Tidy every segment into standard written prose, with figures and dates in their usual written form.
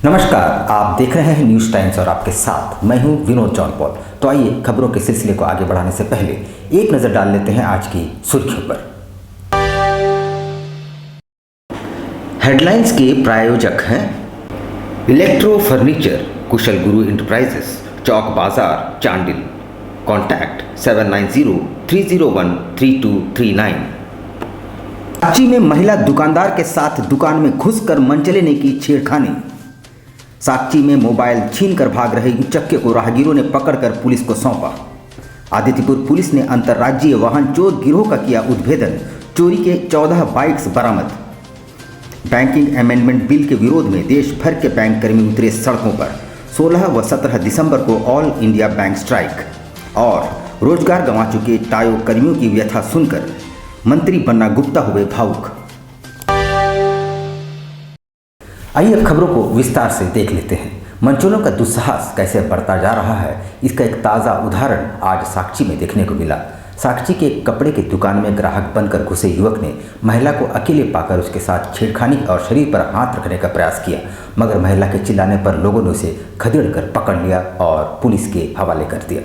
नमस्कार, आप देख रहे हैं न्यूज़ टाइम्स और आपके साथ मैं हूं विनोद जौनपॉल। तो आइए खबरों के सिलसिले को आगे बढ़ाने से पहले एक नज़र डाल लेते हैं आज की सुर्खियों पर। हेडलाइंस के प्रायोजक हैं इलेक्ट्रो फर्नीचर, कुशल गुरु इंटरप्राइजेस, चौक बाजार, चांडिल। कॉन्टैक्ट 7903013239। साक्षी में महिला दुकानदार के साथ दुकान में घुसकर मनचले ने की छेड़खानी। साक्षी में मोबाइल छीनकर भाग रहे उचक्के को राहगीरों ने पकड़कर पुलिस को सौंपा। आदित्यपुर पुलिस ने अंतर्राज्यीय वाहन चोर गिरोह का किया उद्भेदन, चोरी के 14 बाइक्स बरामद। बैंकिंग अमेंडमेंट बिल के विरोध में देश भर के बैंक कर्मी उतरे सड़कों पर। 16 व 17 दिसंबर को ऑल इंडिया बैंक स्ट्राइक। और रोजगार गंवा चुके टायो कर्मियों की व्यथा सुनकर मंत्री बन्ना गुप्ता हुए भावुक। आइए अब खबरों को विस्तार से देख लेते हैं। मंचोलों का दुस्साहस कैसे बढ़ता जा रहा है, इसका एक ताज़ा उदाहरण आज साक्षी में देखने को मिला। साक्षी के एक कपड़े की दुकान में ग्राहक बनकर घुसे युवक ने महिला को अकेले पाकर उसके साथ छेड़खानी और शरीर पर हाथ रखने का प्रयास किया, मगर महिला के चिल्लाने पर लोगों ने उसे खदेड़कर पकड़ लिया और पुलिस के हवाले कर दिया।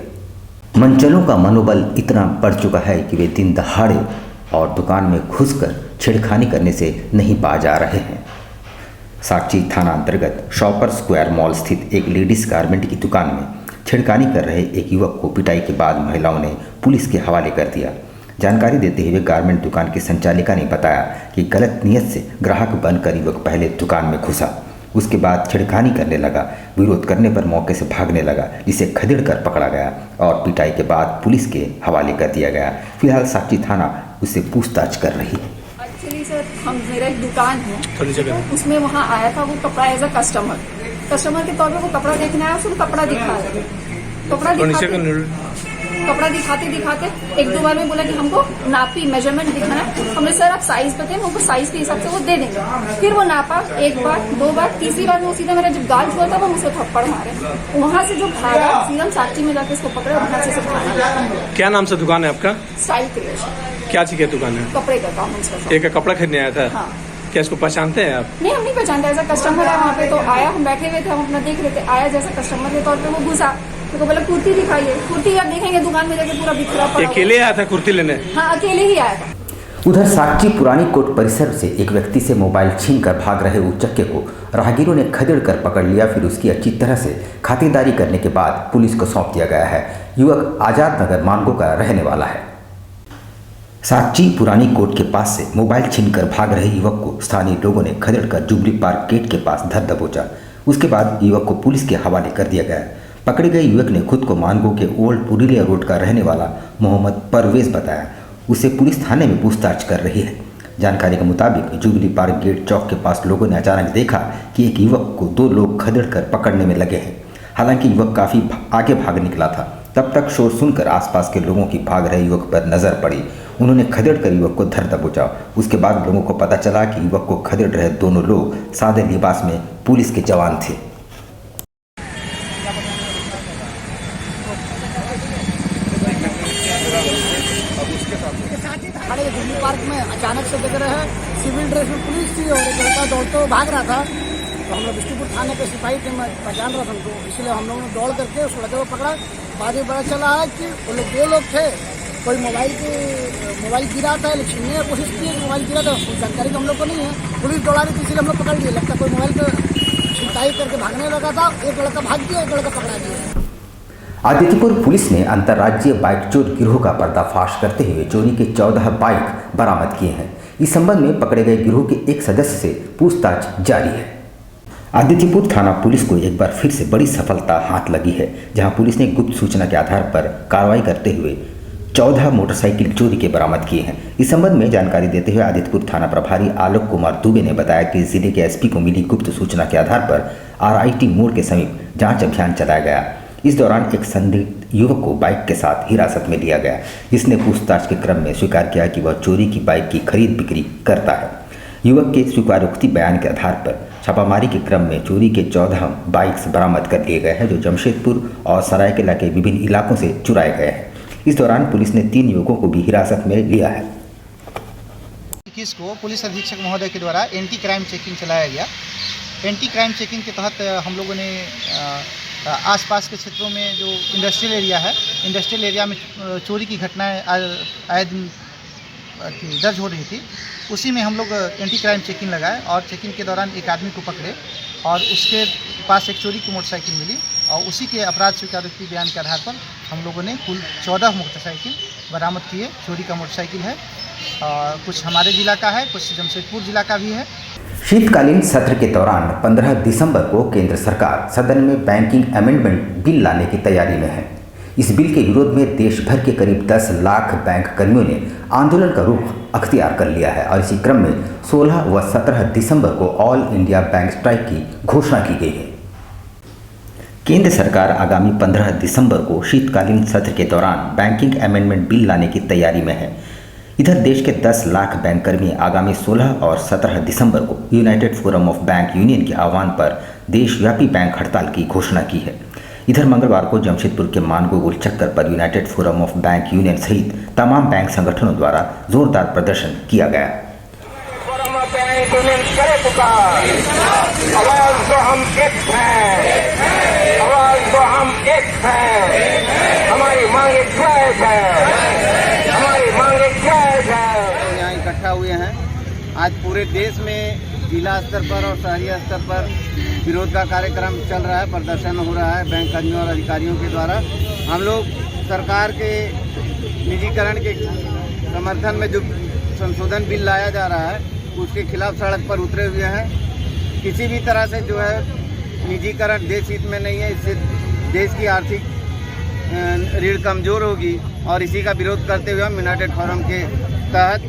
मंचलों का मनोबल इतना बढ़ चुका है कि वे दिन दहाड़े और दुकान में घुसकर छेड़खानी करने से नहीं बाज आ रहे हैं। साक्षी थाना अंतर्गत शॉपर स्क्वायर मॉल स्थित एक लेडीज गारमेंट की दुकान में छेड़खानी कर रहे एक युवक को पिटाई के बाद महिलाओं ने पुलिस के हवाले कर दिया। जानकारी देते हुए गारमेंट दुकान की संचालिका ने बताया कि गलत नियत से ग्राहक बनकर युवक पहले दुकान में घुसा, उसके बाद छेड़खानी करने लगा। विरोध करने पर मौके से भागने लगा, जिसे खदेड़ कर पकड़ा गया और पिटाई के बाद पुलिस के हवाले कर दिया गया। फिलहाल साक्षी थाना उससे पूछताछ कर रही है। एक्चुअली सर, मेरा एक दुकान है तो उसमें वहाँ आया था वो कपड़ा एज अ कस्टमर के तौर पे वो कपड़ा देखने आया। उसको कपड़ा दिखाते दिखाते एक दो बार में बोला कि हमको नापी मेजरमेंट दिखाना है। हमने सर आप साइज बताए, हमको साइज के हिसाब से वो दे देंगे। फिर वो नापा एक बार, दो बार, तीसरी बार में सीधा मेरा जब गाल छुआ था वो मुझसे थप्पड़ मारे। वहाँ से जो भागा सीधा साक्षी में जाके उसको पकड़े, वहाँ से सब। क्या नाम से दुकान है आपका? Style creation. क्या चीज की दुकान है? कपड़े का काम है। एक कपड़ा खरीदने आया था? हाँ। क्या इसको पहचानते हैं आप? नहीं, हम नहीं पहचानते। एज अ कस्टमर है वहाँ पे, तो आया, हम बैठे हुए थे, हम अपना देख रहे थे। आया जैसा कस्टमर के तौर पे वो घुसा, तो बोला कुर्ती दिखाइए। कुर्ती आप देखेंगे दुकान में जाके पूरा बिखरा पड़ा। अकेले आया था कुर्ती लेने? हाँ, अकेले ही आया था। उधर साक्षी पुरानी कोर्ट परिसर से एक व्यक्ति से मोबाइल छीनकर भाग रहे उचक्के को राहगीरों ने खदेड़ कर पकड़ लिया। फिर उसकी अच्छी तरह से खातिरदारी करने के बाद पुलिस को सौंप दिया गया है। युवक आजाद नगर मानगो का रहने वाला है। साक्षी पुरानी कोर्ट के पास से मोबाइल छीनकर भाग रहे युवक को स्थानीय लोगों ने खदेड़कर जुबली पार्क गेट के पास धर दबोचा। उसके बाद युवक को पुलिस के हवाले कर दिया गया। पकड़े गए युवक ने खुद को मानगो के ओल्ड पुरुलिया रोड का रहने वाला मोहम्मद परवेज बताया। उसे पुलिस थाने में पूछताछ कर रही है। जानकारी के मुताबिक जुबली पार्क गेट चौक के पास लोगों ने अचानक देखा कि एक युवक को दो लोग खदेड़कर पकड़ने में लगे हैं। हालांकि युवक काफ़ी आगे भाग निकला था। तब तक शोर सुनकर आसपास के लोगों की भाग रहे युवक पर नजर पड़ी। उन्होंने खदेड़कर युवक को धर दबोचा। उसके बाद लोगों को पता चला कि युवक को खदेड़ रहे दोनों लोग सादे लिबास में पुलिस के जवान थे। जुबली पार्क में अचानक से देख रहे हैं सिविल ड्रेस में पुलिस थी और एक लड़का दौड़ते भाग रहा था। तो हम लोग बिस्टुपुर थाने के सिपाही थे, मैं पहचान रहा था उनको, इसलिए हम लोगों ने दौड़ करके उस लड़के को पकड़ा। बाद में पता चला है कि वो लोग दो लोग थे। कोई मोबाइल गिरा था, छीनने की कोशिश की, मोबाइल गिरा था, जानकारी तो हम लोग को नहीं है। पुलिस दौड़ा रही थी, इसलिए हम लोग पकड़ लिए। लगता कोई मोबाइल पर छिनताई करके भागने लगा था। एक लड़का भाग गया, एक लड़का पकड़ा गया। आदित्यपुर पुलिस ने अंतर्राज्यीय बाइक चोर गिरोह का पर्दाफाश करते हुए चोरी के 14 बाइक बरामद किए हैं। इस संबंध में पकड़े गए गिरोह के एक सदस्य से पूछताछ जारी है। आदित्यपुर थाना पुलिस को एक बार फिर से बड़ी सफलता हाथ लगी है, जहां पुलिस ने गुप्त सूचना के आधार पर कार्रवाई करते हुए 14 मोटरसाइकिल चोरी के बरामद किए हैं। इस संबंध में जानकारी देते हुए आदित्यपुर थाना प्रभारी आलोक कुमार दुबे ने बताया कि जिले के एसपी को मिली गुप्त सूचना के आधार पर आरआईटी मोड़ के समीप जांच अभियान चलाया गया। इस दौरान एक संदिग्ध युवक को बाइक के साथ हिरासत में लिया गया, जिसने पूछताछ के क्रम में स्वीकार किया कि वह चोरी की बाइक की खरीद बिक्री करता है। युवक के स्वीकारोक्ति बयान के आधार पर छापामारी के क्रम में चोरी के 14 बाइक्स बरामद कर लिए गए हैं, जो जमशेदपुर और सरायकेला के विभिन्न इलाकों से चुराए गए हैं। इस दौरान पुलिस ने 3 युवकों को भी हिरासत में लिया है। 21 को पुलिस अधीक्षक महोदय के द्वारा एंटी क्राइम चेकिंग चलाया गया एंटी क्राइम चेकिंग के तहत हम लोगों ने आसपास के क्षेत्रों में जो इंडस्ट्रियल एरिया है, इंडस्ट्रियल एरिया में चोरी की घटनाएं आए दिन दर्ज हो रही थी। उसी में हम लोग एंटी क्राइम चेकिंग लगाए और चेकिंग के दौरान एक आदमी को पकड़े और उसके पास एक चोरी की मोटरसाइकिल मिली और उसी के अपराध स्वीकारोक्ति बयान के आधार पर हम लोगों ने कुल 14 मोटरसाइकिल बरामद किए। चोरी का मोटरसाइकिल है, कुछ हमारे जिला का है, कुछ जमशेदपुर जिला का भी है। शीतकालीन सत्र के दौरान 15 दिसंबर को केंद्र सरकार सदन में बैंकिंग अमेंडमेंट बिल लाने की तैयारी में है। इस बिल के विरोध में देश भर के करीब 10 लाख बैंक कर्मियों ने आंदोलन का रुख अख्तियार कर लिया है और इसी क्रम में 16 व 17 दिसंबर को ऑल इंडिया बैंक स्ट्राइक की घोषणा की गई है। केंद्र सरकार आगामी 15 दिसंबर को शीतकालीन सत्र के दौरान बैंकिंग अमेंडमेंट बिल लाने की तैयारी में है। इधर देश के 10 लाख बैंक कर्मी आगामी 16 और 17 दिसंबर को United forum of bank union के आह्वान पर देशव्यापी बैंक हड़ताल की घोषणा की है। इधर मंगलवार को जमशेदपुर के मानगो गोल चक्कर पर United forum of bank union सहित तमाम बैंक संगठनों द्वारा जोरदार प्रदर्शन किया गया। यहाँ इकट्ठा हुए हैं। आज पूरे देश में जिला स्तर पर और शहरी स्तर पर विरोध का कार्यक्रम चल रहा है, प्रदर्शन हो रहा है बैंक कर्मियों और अधिकारियों के द्वारा। हम लोग सरकार के निजीकरण के समर्थन में जो संशोधन बिल लाया जा रहा है उसके खिलाफ सड़क पर उतरे हुए हैं। किसी भी तरह से जो है निजीकरण देश हित में नहीं है। इससे देश की आर्थिक रीढ़ कमजोर होगी और इसी का विरोध करते हुए हम यूनाइटेड फोरम के तहत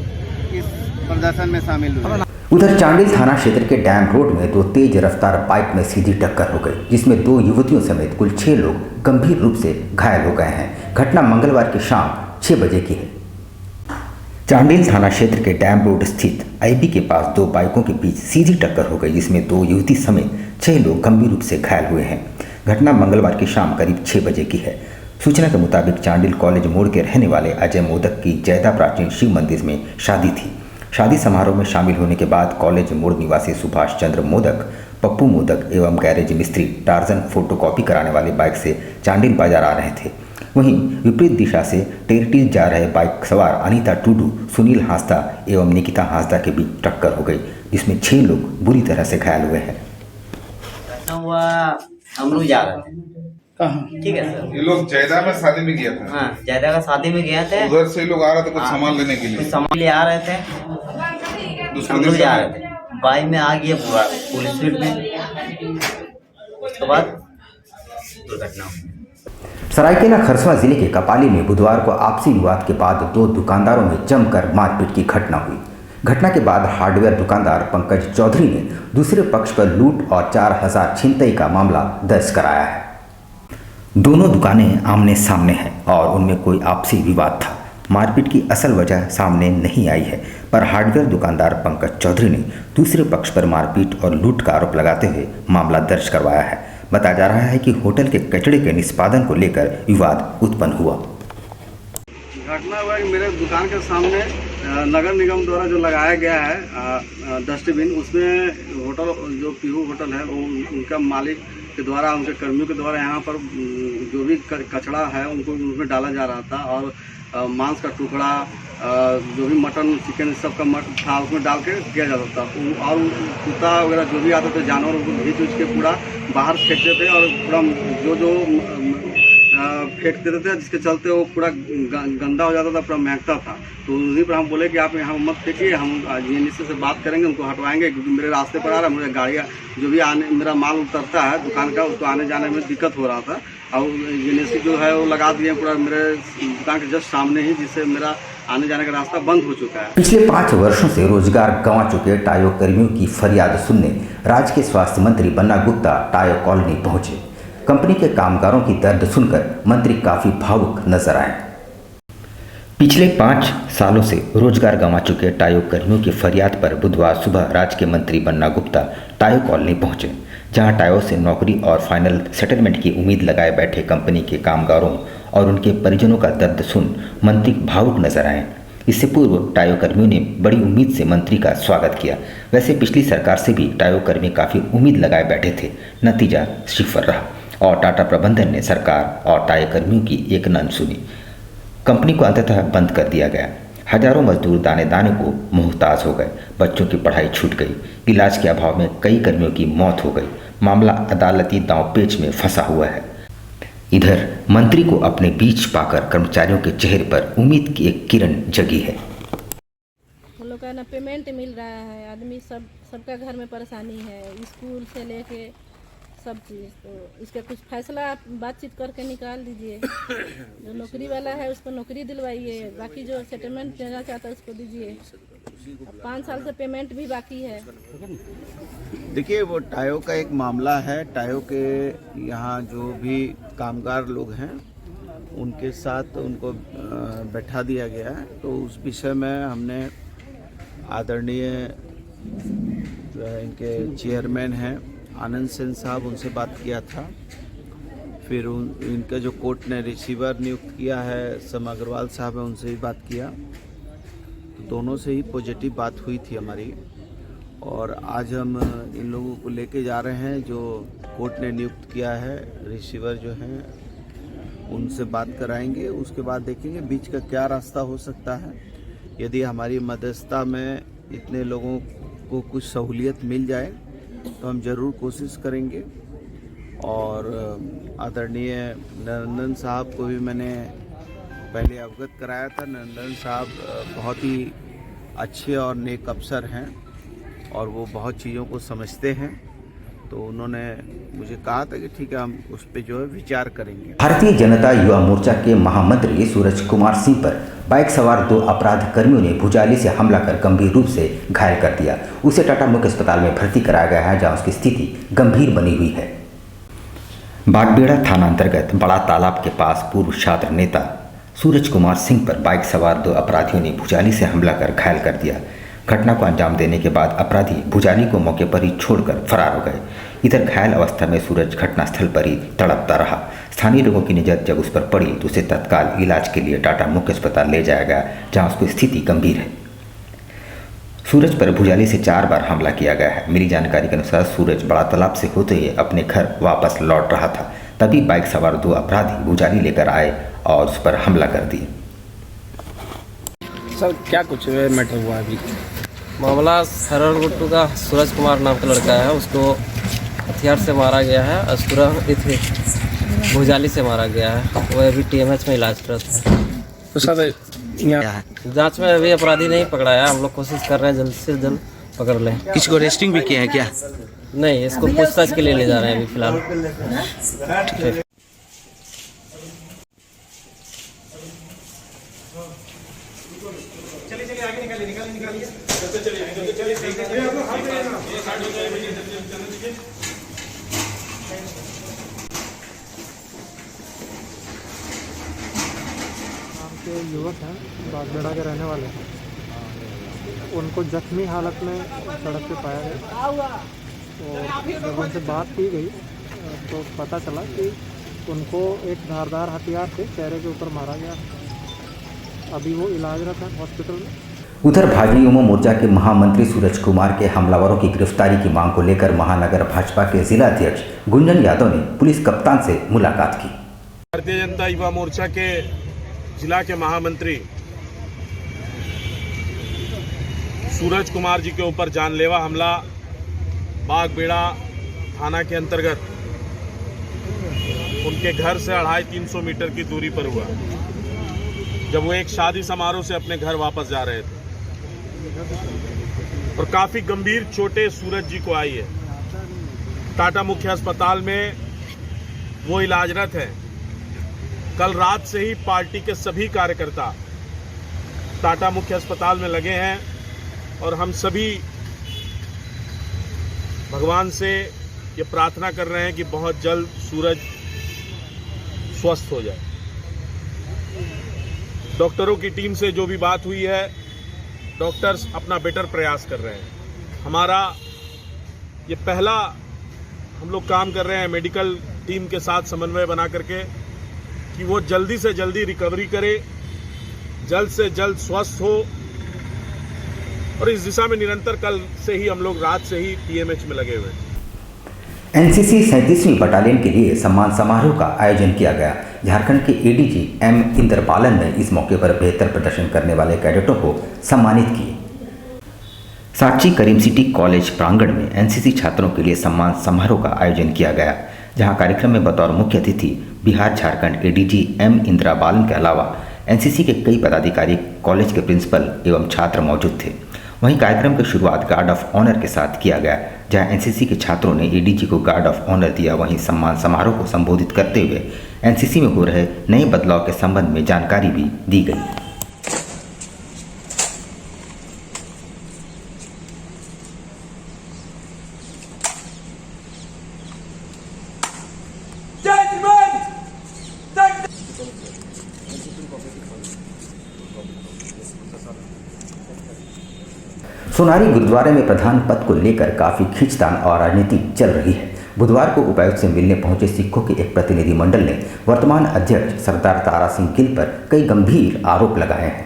इस प्रदर्शन में शामिल हुए। उधर चांडिल थाना क्षेत्र के डैम रोड में 2 तेज रफ्तार बाइक में सीधी टक्कर हो गई, जिसमें 2 युवतियों समेत कुल 6 लोग गंभीर रूप से घायल हो गए हैं। घटना मंगलवार की शाम 6 बजे की है। चांडिल थाना क्षेत्र के डैम रोड स्थित आईबी के पास 2 बाइकों के बीच सीधी टक्कर हो गई, जिसमें 2 युवती समेत 6 लोग गंभीर रूप से घायल हुए हैं। घटना मंगलवार की शाम करीब 6 बजे की है। सूचना के मुताबिक चांडिल कॉलेज मोड़ के रहने वाले अजय मोदक की जयदा प्राचीन शिव मंदिर में शादी थी। शादी समारोह में शामिल होने के बाद कॉलेज मोड़ निवासी सुभाष चंद्र मोदक, पप्पू मोदक एवं गैरेज मिस्त्री टार्जन फोटोकॉपी कराने वाले बाइक से चांडिल बाजार आ रहे थे। वहीं विपरीत दिशा से टेरटीज जा रहे बाइक सवार अनीता टूडू, सुनील हांसदा एवं निकिता हांसदा के बीच टक्कर हो गई, जिसमें 6 लोग बुरी तरह से घायल हुए हैं। हम लोग जा रहे थे, ठीक है सर। ये लोग जयदा में शादी में गया था। हाँ, जयदा का शादी में गया थे। उधर से लोग आ रहे थे कुछ सामान लेने के लिए। कुछ सामान ले आ रहे थे, हम लोग जा रहे थे। बाइक में आ गया पूरा पुलिस स्पीड में, उसके बाद दुर्घटना हुई। सरायकेला खरसवां जिले के कपाली में बुधवार को आपसी विवाद के बाद 2 दुकानदारों में जमकर मारपीट की घटना हुई। घटना के बाद हार्डवेयर दुकानदार पंकज चौधरी ने दूसरे पक्ष पर लूट और 4000 छिनतई का मामला दर्ज कराया है। दोनों दुकानें आमने सामने हैं और उनमें कोई आपसी विवाद था। मारपीट की असल वजह सामने नहीं आई है, पर हार्डवेयर दुकानदार पंकज चौधरी ने दूसरे पक्ष पर मारपीट और लूट का आरोप लगाते हुए मामला दर्ज करवाया है। बताया जा रहा है कि होटल के कचरे के निष्पादन को लेकर विवाद उत्पन्न हुआ। घटना हुआ कि मेरे दुकान के सामने नगर निगम द्वारा जो लगाया गया है डस्टबिन, उसमें होटल जो पीहू होटल है वो उनका मालिक के द्वारा, उनके कर्मियों के द्वारा यहाँ पर जो भी कचरा है उनको उसमें डाला जा रहा था और मांस का टुकड़ा, जो भी मटन चिकन सब का था उसमें डाल के किया जाता था। और कुत्ता वगैरह जो भी आते थे जानवर उनको भेज उठ के पूरा बाहर फेंकते थे और पूरा जो फेंक देते थे, जिसके चलते वो पूरा गंदा हो जाता था, पूरा महकता था। तो उन्हीं पर हम बोले कि आप यहाँ मत फेंकिए, हम यूनिसी से बात करेंगे, उनको हटवाएंगे, क्योंकि मेरे रास्ते पर आ रहा है, मुझे गाड़ियाँ जो भी आने, मेरा माल उतरता है दुकान का, उसको आने जाने में दिक्कत हो रहा था। और यूनिसी जो है वो लगा दिए पूरा मेरे दुकान के जस्ट सामने ही, जिससे मेरा आने जाने का रास्ता बंद हो चुका है। पिछले 5 वर्षों से रोजगार गंवा चुके टायो कर्मियों की फरियाद सुनने राज्य के स्वास्थ्य मंत्री बन्ना गुप्ता टायो कॉलोनी पहुंचे। कंपनी के कामगारों की दर्द सुनकर मंत्री काफी भावुक नजर आए। पिछले 5 सालों से रोजगार गंवा चुके टायो कर्मियों की फरियाद पर बुधवार सुबह राज्य के मंत्री बन्ना गुप्ता टायो कॉलोनी पहुंचे, जहां टायो से नौकरी और फाइनल सेटलमेंट की उम्मीद लगाए बैठे कंपनी के कामगारों और उनके परिजनों का दर्द सुन मंत्री भावुक नजर आए। इससे पूर्व टायो कर्मियों ने बड़ी उम्मीद से मंत्री का स्वागत किया। वैसे पिछली सरकार से भी टायो कर्मी काफ़ी उम्मीद लगाए बैठे थे, नतीजा सिफर रहा और टाटा प्रबंधन ने सरकार और टायो कर्मियों की एक न सुनी। कंपनी को अंततः बंद कर दिया गया। हजारों मजदूर दाने दाने को मोहताज हो गए, बच्चों की पढ़ाई छूट गई, इलाज के अभाव में कई कर्मियों की मौत हो गई। मामला अदालती दांवपेच में फंसा हुआ है। इधर मंत्री को अपने बीच पाकर कर्मचारियों के चेहरे पर उम्मीद की एक किरण जगी है। हम लोग का ना पेमेंट मिल रहा है, आदमी सबका घर में परेशानी है, स्कूल से लेके सब चीज़। तो इसका कुछ फैसला आप बातचीत करके निकाल दीजिए। जो नौकरी वाला है उसको नौकरी दिलवाइए, बाकी जो सेटलमेंट देना चाहता है उसको दीजिए। 5 साल से पेमेंट भी बाकी है। देखिए, वो टायो का एक मामला है। टायो के यहाँ जो भी कामगार लोग हैं उनके साथ उनको बैठा दिया गया है। तो उस विषय में हमने आदरणीय जो है इनके चेयरमैन हैं आनंद सेन साहब, उनसे बात किया था। फिर इनका जो कोर्ट ने रिसीवर नियुक्त किया है सम अग्रवाल साहब है, उनसे भी बात किया। तो दोनों से ही पॉजिटिव बात हुई थी हमारी। और आज हम इन लोगों को लेके जा रहे हैं जो कोर्ट ने नियुक्त किया है रिसीवर जो हैं, उनसे बात कराएंगे। उसके बाद देखेंगे बीच का क्या रास्ता हो सकता है। यदि हमारी मध्यस्थता में इतने लोगों को कुछ सहूलियत मिल जाए तो हम ज़रूर कोशिश करेंगे। और आदरणीय नंदन साहब को भी मैंने पहले अवगत कराया था। नंदन साहब बहुत ही अच्छे और नेक अफसर हैं और वो बहुत चीज़ों को समझते हैं। तो उन्होंने मुझे कहा था कि ठीक है, हम उस पर जो है विचार करेंगे। भारतीय जनता युवा मोर्चा के महामंत्री सूरज कुमार सिंह पर बाइक सवार 2 अपराध कर्मियों ने भुजाली से हमला कर गंभीर रूप से घायल कर दिया। उसे टाटा मुख्य अस्पताल में भर्ती कराया गया है, जहां उसकी स्थिति गंभीर बनी हुई है। बागबेड़ा थाना अंतर्गत बड़ा तालाब के पास पूर्व छात्र नेता सूरज कुमार सिंह पर बाइक सवार 2 अपराधियों ने भुजाली से हमला कर घायल कर दिया। घटना को अंजाम देने के बाद अपराधी भुजाली को मौके पर ही छोड़कर फरार हो गए। इधर घायल अवस्था में सूरज घटनास्थल पर ही तड़पता रहा। स्थानीय लोगों की नजर जब उस पर पड़ी तो उसे तत्काल इलाज के लिए टाटा मुख्य अस्पताल ले जाया गया, जहां उसकी स्थिति गंभीर है। सूरज पर भुजाली से 4 बार हमला किया गया है। मिली जानकारी के अनुसार सूरज बड़ा तालाब से होते हुए अपने घर वापस लौट रहा था, तभी बाइक सवार 2 अपराधी भुजाली लेकर आए और उस पर हमला कर दिए। सर क्या कुछ मैटर हुआ अभी? मामला सरल गुट्टू का सूरज कुमार नाम का लड़का है, उसको हथियार से मारा गया है। अस्कुरा भुजाली से मारा गया है। वो अभी TMH में इलाज कर रहा है। तो सर जांच में अभी अपराधी नहीं पकड़ाया। हम लोग कोशिश कर रहे हैं जल्द से जल्द पकड़ लें। किसी को अरेस्टिंग भी किया है क्या? नहीं, इसको पूछताछ के लिए ले जा रहे हैं अभी फिलहाल। के युवक हैं, बागबेड़ा के रहने वाले हैं। उनको जख्मी हालत में सड़क पे पाया गया और जब उनसे बात की गई तो पता चला कि उनको एक धारदार हथियार से चेहरे के ऊपर मारा गया। अभी वो इलाजरत है हॉस्पिटल में। उधर भाजपा युवा मोर्चा के महामंत्री सूरज कुमार के हमलावरों की गिरफ्तारी की मांग को लेकर महानगर भाजपा के जिला अध्यक्ष गुंजन यादव ने पुलिस कप्तान से मुलाकात की। भारतीय जनता युवा मोर्चा के जिला के महामंत्री सूरज कुमार जी के ऊपर जानलेवा हमला बागबेड़ा थाना के अंतर्गत उनके घर से 250-300 मीटर की दूरी पर हुआ, जब वो एक शादी समारोह से अपने घर वापस जा रहे थे। और काफी गंभीर चोटें सूरज जी को आई है। टाटा मुख्य अस्पताल में वो इलाजरत है। कल रात से ही पार्टी के सभी कार्यकर्ता टाटा मुख्य अस्पताल में लगे हैं और हम सभी भगवान से ये प्रार्थना कर रहे हैं कि बहुत जल्द सूरज स्वस्थ हो जाए। डॉक्टरों की टीम से जो भी बात हुई है, डॉक्टर्स अपना बेटर प्रयास कर रहे हैं। हमारा ये पहला हम लोग काम कर रहे हैं मेडिकल टीम के साथ समन्वय बना करके कि वो जल्दी से जल्दी रिकवरी करे, जल्द से जल्द स्वस्थ हो, और इस दिशा में निरंतर कल से ही हम लोग रात से ही टीएमएच में लगे हुए हैं। एनसीसी 37वीं बटालियन के लिए सम्मान समारोह का आयोजन किया गया। झारखंड के एडीजी एम इंद्रपालन ने इस मौके पर बेहतर प्रदर्शन करने वाले कैडेटों को सम्मानित किए। साक्षी करीम सिटी कॉलेज प्रांगण में एनसीसी छात्रों के लिए सम्मान समारोह का आयोजन किया गया, जहां कार्यक्रम में बतौर मुख्य अतिथि बिहार झारखंड एडीजी एम इंद्रपालन के अलावा एनसीसी के कई पदाधिकारी, कॉलेज के प्रिंसिपल एवं छात्र मौजूद थे। वहीं कार्यक्रम की शुरुआत गार्ड ऑफ ऑनर के साथ किया गया, जहां एनसीसी के छात्रों ने एडीजी को गार्ड ऑफ ऑनर दिया। वहीं सम्मान समारोह को संबोधित करते हुए एनसीसी में हो रहे नए बदलाव के संबंध में जानकारी भी दी गई। सोनारी गुरुद्वारे में प्रधान पद को लेकर काफी खींचतान और राजनीति चल रही है। बुधवार को उपायुक्त से मिलने पहुंचे सिखों के एक प्रतिनिधि मंडल ने वर्तमान अध्यक्ष सरदार तारा सिंह गिल पर कई गंभीर आरोप लगाए हैं।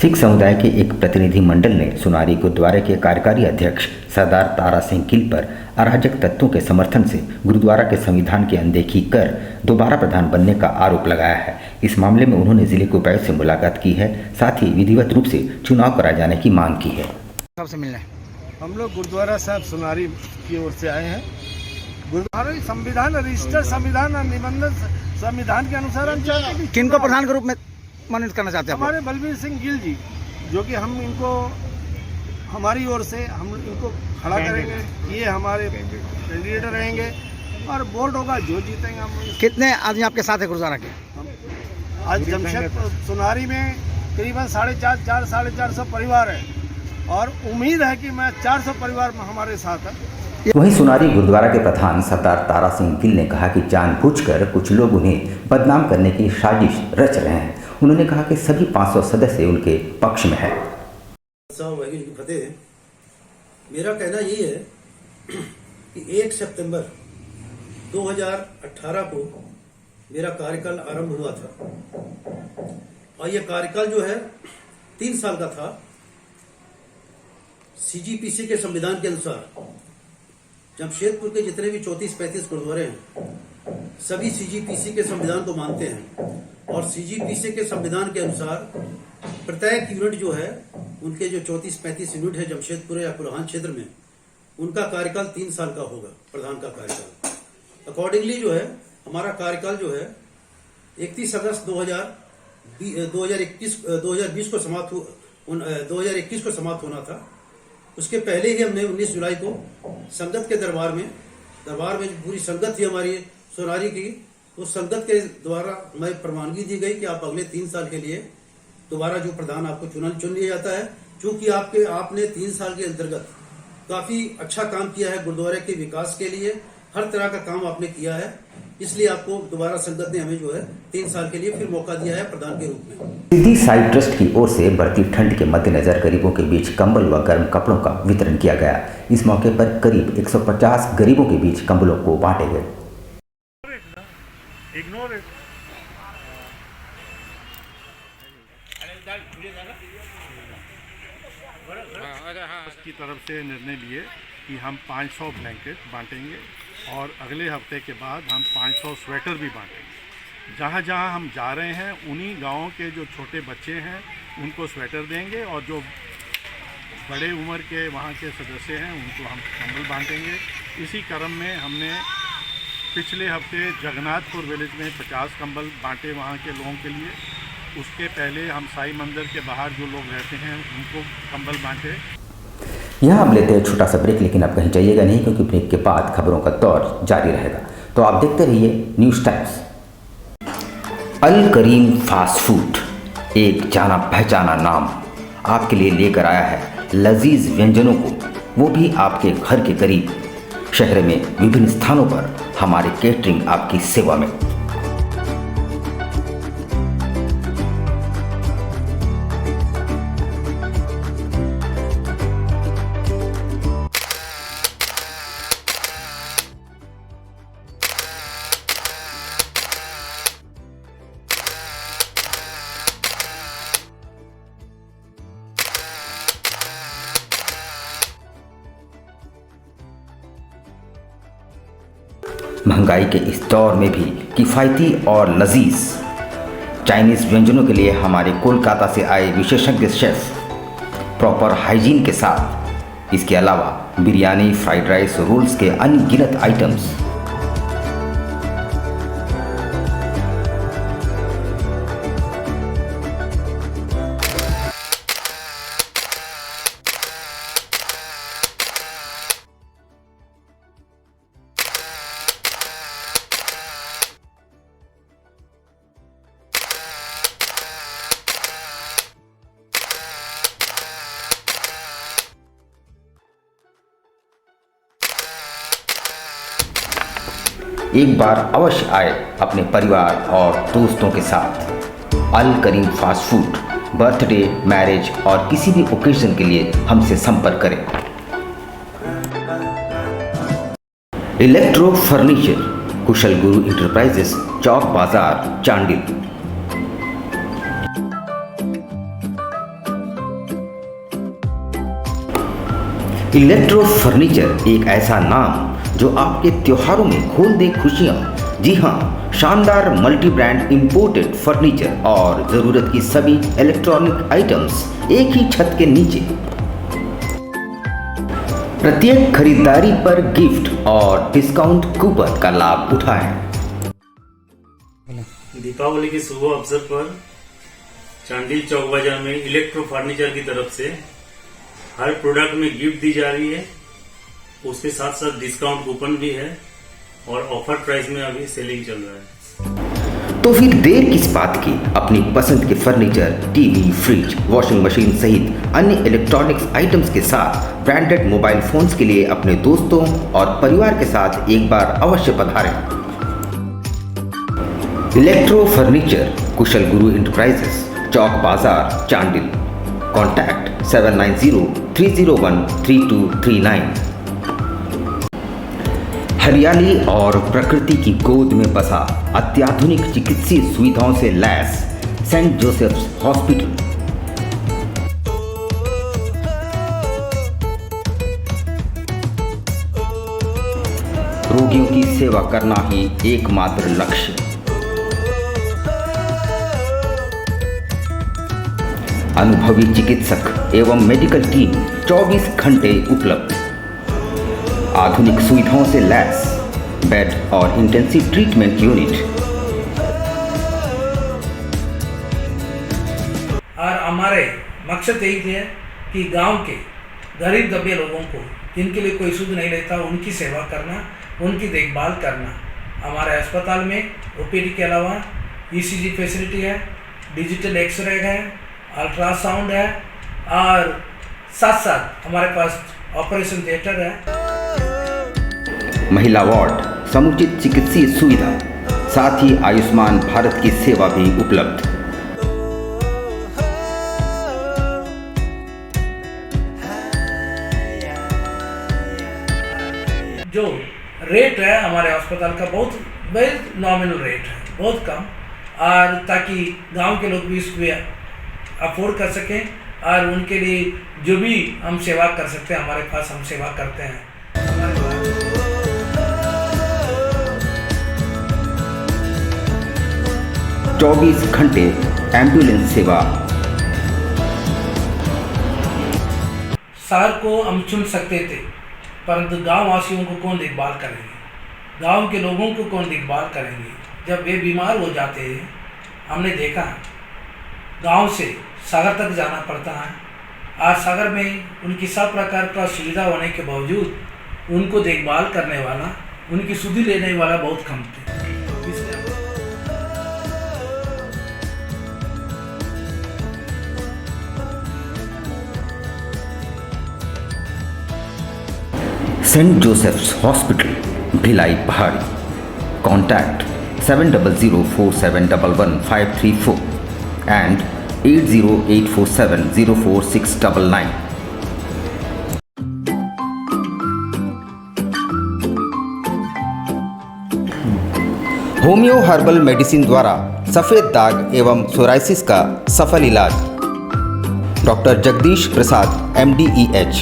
सिख समुदाय के एक प्रतिनिधि मंडल ने सोनारी गुरुद्वारे के कार्यकारी अध्यक्ष सरदार तारा सिंह गिल पर अराजक तत्वों के समर्थन से गुरुद्वारा के संविधान की अनदेखी कर दोबारा प्रधान बनने का आरोप लगाया है। इस मामले में उन्होंने जिले के उपायुक्त से मुलाकात की है, साथ ही विधिवत रूप से चुनाव कराए जाने की मांग की है। सबसे मिलना है। हम लोग गुरुद्वारा साहब सोनारी की ओर से आए हैं। गुरुद्वारा संविधान रजिस्टर संविधान और निबंधन संविधान के अनुसार हम चाहते हैं। किनको प्रधान के रूप में मनोनीत करना चाहते हैं? हमारे बलबीर सिंह गिल जी, जो कि हम इनको हमारी ओर से हम इनको खड़ा करेंगे, ये हमारे कैंडिडेट रहेंगे और बोर्ड होगा जो जीतेंगे। हम कितने आदमी आपके साथ है गुरुद्वारा के? आज जमशेदपुर सोनारी में करीबन 450 परिवार है और उम्मीद है कि मैं 400 परिवार हमारे साथ है। वहीं सोनारी गुरुद्वारा के प्रधान सरदार तारा सिंह गिल ने कहा कि जानबूझकर कुछ लोग उन्हें बदनाम करने की साजिश रच रहे हैं। उन्होंने कहा कि सभी 500 सदस्य उनके पक्ष में है। मेरा कहना यही है कि 1 सितंबर 2018 को मेरा कार्यकाल आरंभ हुआ था और यह कार्यकाल जो है 3 साल का था। सीजीपीसी के संविधान के अनुसार जमशेदपुर के जितने भी 34-35 गुरुद्वारे हैं सभी सीजीपीसी के संविधान को मानते हैं और सीजीपीसी के संविधान के अनुसार प्रत्येक यूनिट जो है उनके जो 34-35 यूनिट है जमशेदपुर या कुरहान क्षेत्र में, उनका कार्यकाल 3 साल का होगा, प्रधान का कार्यकाल। अकॉर्डिंगली जो है हमारा कार्यकाल जो है 31 अगस्त 2021 को समाप्त होना था। उसके पहले ही हमने 19 जुलाई को संगत के दरबार में पूरी संगत थी हमारी सोनारी की, उस संगत के द्वारा हमें प्रवानगी दी गई कि आप अगले 3 साल के लिए दोबारा जो प्रधान आपको चुन लिया जाता है। चूंकि आपने 3 साल के अंतर्गत काफी अच्छा काम किया है गुरुद्वारे के विकास के लिए, हर तरह का काम आपने किया है, इसलिए आपको दोबारा संगत ने हमें जो है 3 साल के लिए फिर मौका दिया है प्रधान के रूप में। सिद्धि साई ट्रस्ट की ओर से बढ़ती ठंड के मद्देनजर गरीबों के बीच कंबल व गर्म कपड़ों का वितरण किया गया। इस मौके पर करीब 150 गरीबों के बीच कंबलों को बांटे गए। की तरफ से निर्णय लिए कि हम 500 ब्लैंकेट बांटेंगे और अगले हफ्ते के बाद हम 500 स्वेटर भी बांटेंगे। जहाँ जहाँ हम जा रहे हैं उन्हीं गाँवों के जो छोटे बच्चे हैं उनको स्वेटर देंगे और जो बड़े उम्र के वहाँ के सदस्य हैं उनको हम कंबल बांटेंगे। इसी क्रम में हमने पिछले हफ्ते जगन्नाथपुर विलेज में 50 कंबल बांटे वहाँ के लोगों के लिए। उसके पहले हम साई मंदिर के बाहर जो लोग रहते हैं उनको कंबल बांटे। यहाँ हम लेते हैं छोटा सा ब्रेक, लेकिन आप कहीं जाइएगा नहीं क्योंकि ब्रेक के बाद खबरों का दौर जारी रहेगा। तो आप देखते रहिए न्यूज़ टाइम्स। अल करीम फास्ट फूड एक जाना पहचाना नाम आपके लिए लेकर आया है लजीज व्यंजनों को, वो भी आपके घर के करीब। शहर में विभिन्न स्थानों पर हमारे केटरिंग आपकी सेवा में। महंगाई के इस दौर में भी किफ़ायती और लजीज चाइनीज़ व्यंजनों के लिए हमारे कोलकाता से आए विशेषज्ञ शेफ प्रॉपर हाइजीन के साथ, इसके अलावा बिरयानी, फ्राइड राइस, रोल्स के अनगिनत आइटम्स। एक बार अवश्य आए अपने परिवार और दोस्तों के साथ। अल करीम फास्ट फूड, बर्थडे, मैरिज और किसी भी ओकेजन के लिए हमसे संपर्क करें। इलेक्ट्रो फर्नीचर, कुशल गुरु इंटरप्राइजेस, चौक बाजार, चांडिल। इलेक्ट्रो फर्नीचर एक ऐसा नाम जो आपके त्योहारों में खोल दे खुशियां। जी हां, शानदार मल्टी ब्रांड इंपोर्टेड फर्नीचर और जरूरत की सभी इलेक्ट्रॉनिक आइटम्स एक ही छत के नीचे। प्रत्येक खरीदारी पर गिफ्ट और डिस्काउंट कूपन का लाभ उठाएं। दीपावली के शुभ अवसर पर चांडिल चौक बाजार में इलेक्ट्रो फर्नीचर की तरफ से हर प्रोडक्ट में गिफ्ट दी जा रही है, उसके साथ साथ डिस्काउंट कूपन भी है और ऑफर प्राइस में अभी सेलिंग चल रहा है। तो फिर देर किस बात की, अपनी पसंद के furniture, TV, fridge, washing machine सहित अन्य इलेक्ट्रॉनिक्स आइटम्स के साथ ब्रांडेड मोबाइल फोन्स के लिए अपने दोस्तों और परिवार के साथ एक बार अवश्य पधारें। इलेक्ट्रो फर्नीचर, कुशल गुरु इंटरप्राइजेस, चौक बाजार, चांडिल। कॉन्टैक्ट 7903013239। हरियाली और प्रकृति की गोद में बसा अत्याधुनिक चिकित्सीय सुविधाओं से लैस सेंट जोसेफ्स हॉस्पिटल। रोगियों की सेवा करना ही एकमात्र लक्ष्य। अनुभवी चिकित्सक एवं मेडिकल टीम 24 घंटे उपलब्ध। आधुनिक सुविधाओं से लैस बेड और इंटेंसिव ट्रीटमेंट यूनिट। और हमारे मकसद यही है कि गांव के गरीब दबे लोगों को जिनके लिए कोई सुध नहीं रहता, उनकी सेवा करना, उनकी देखभाल करना। हमारे अस्पताल में ओपीडी के अलावा ईसीजी फैसिलिटी है, डिजिटल एक्सरे है, अल्ट्रासाउंड है और साथ साथ हमारे पास ऑपरेशन थिएटर है। महिला वार्ड, समुचित चिकित्सीय सुविधा, साथ ही आयुष्मान भारत की सेवा भी उपलब्ध। जो रेट है हमारे अस्पताल का बहुत नॉमिनल रेट है, बहुत कम, और ताकि गांव के लोग भी इसको अफोर्ड कर सकें और उनके लिए जो भी हम सेवा कर सकते हैं हमारे पास हम सेवा करते हैं। 24 घंटे एम्बुलेंस सेवा। शहर को हम चुन सकते थे, परंतु गांव वासियों को कौन देखभाल करेंगे, गांव के लोगों को कौन देखभाल करेंगे जब वे बीमार हो जाते हैं। हमने देखा गांव से सागर तक जाना पड़ता है। आज सागर में उनकी सब प्रकार का सुविधा होने के बावजूद उनको देखभाल करने वाला, उनकी सुधि लेने वाला बहुत कम थे। सेंट जोसेफ्स हॉस्पिटल, भिलाई पहाड़ी। Contact 7004711534 and 8084704699। Homeo herbal medicine द्वारा सफ़ेद दाग एवं सोराइसिस का सफल इलाज। Doctor Jagdish Prasad MD EH।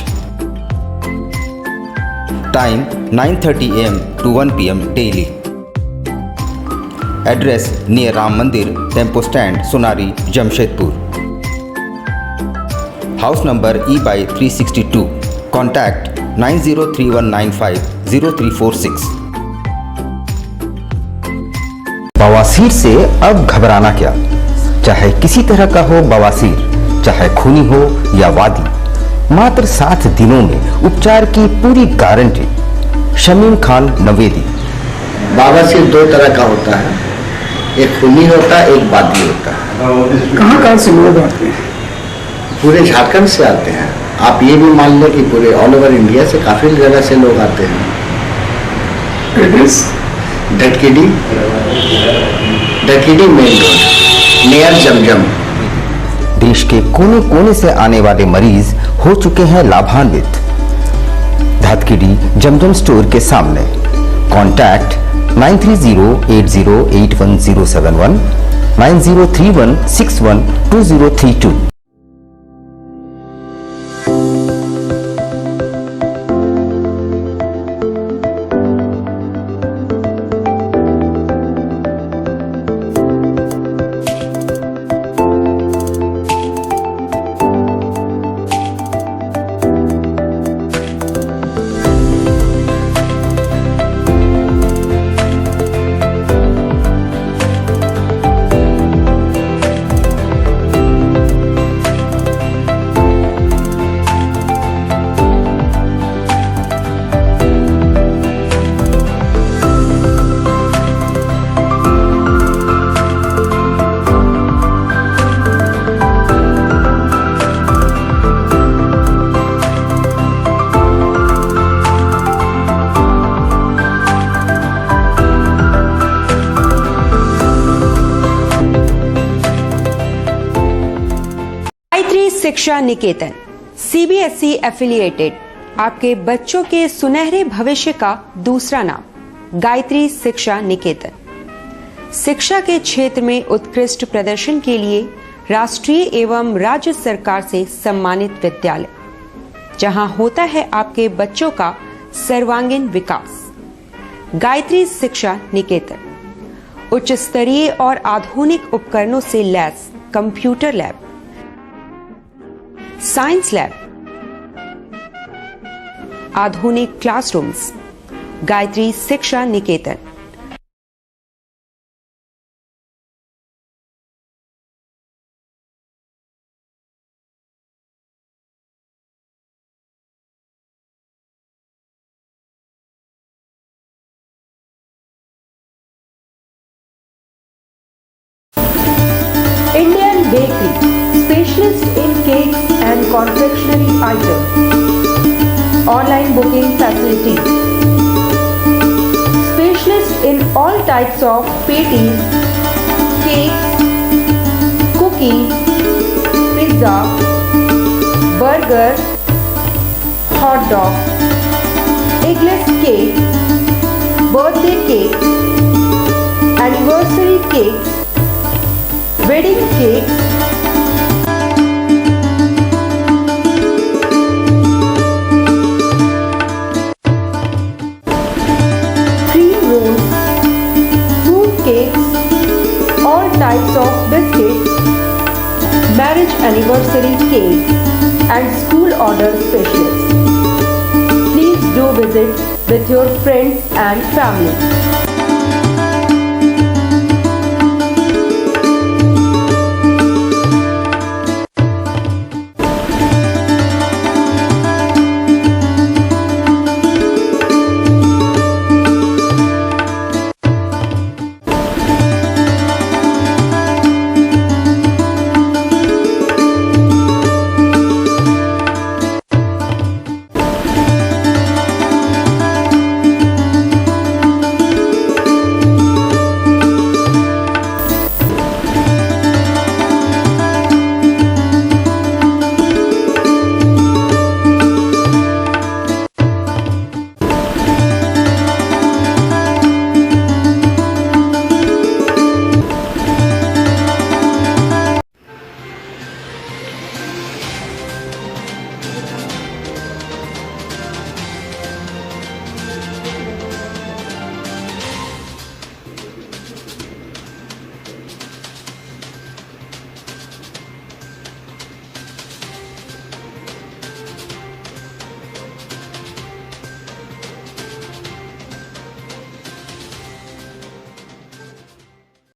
Time 9:30 AM to 1 PM daily. Address near Ram Mandir, Tempo Stand, Sonari, Jamshedpur. House number E/362. Contact 9031950346. बवासीर से अब घबराना क्या, चाहे किसी तरह का हो बवासीर, चाहे खूनी हो या वादी, मात्र 7 दिनों में उपचार की पूरी गारंटी। शमीम खान नवेदी। बवासीर 2 तरह का होता है, एक खूनी होता है, एक वादी होता है। कहाँ से लोग आते हैं? पूरे झारखंड से आते हैं। आप ये भी मान लें कि पूरे ऑल ओवर इंडिया से काफी जगह से लोग आते हैं। धटकेडी मेन रोड नियर जमजम। देश के कोने कोने से आने वाले मरीज हो चुके हैं लाभान्वित। धटकेडी जमजम स्टोर के सामने। कॉन्टैक्ट 9308081071 9031612032। शिक्षा निकेतन CBSE एफिलिएटेड आपके बच्चों के सुनहरे भविष्य का दूसरा नाम गायत्री शिक्षा निकेतन। शिक्षा के क्षेत्र में उत्कृष्ट प्रदर्शन के लिए राष्ट्रीय एवं राज्य सरकार से सम्मानित विद्यालय, जहां होता है आपके बच्चों का सर्वांगीण विकास। गायत्री शिक्षा निकेतन उच्च स्तरीय और आधुनिक उपकरणों से lace computer lab, science lab, आधुनिक क्लासरूम्स। गायत्री शिक्षा निकेतन। Indian Bakery, specialist in cakes and confectionery items. Online booking facilities. Specialist in all types of patties, cakes, cookies, pizza, burger, hot dog, eggless cake, birthday cake, anniversary cakes, wedding cakes, cream rolls, fruit cakes, all types of biscuits, marriage anniversary cakes, and school order specialists. Please do visit with your friends and family.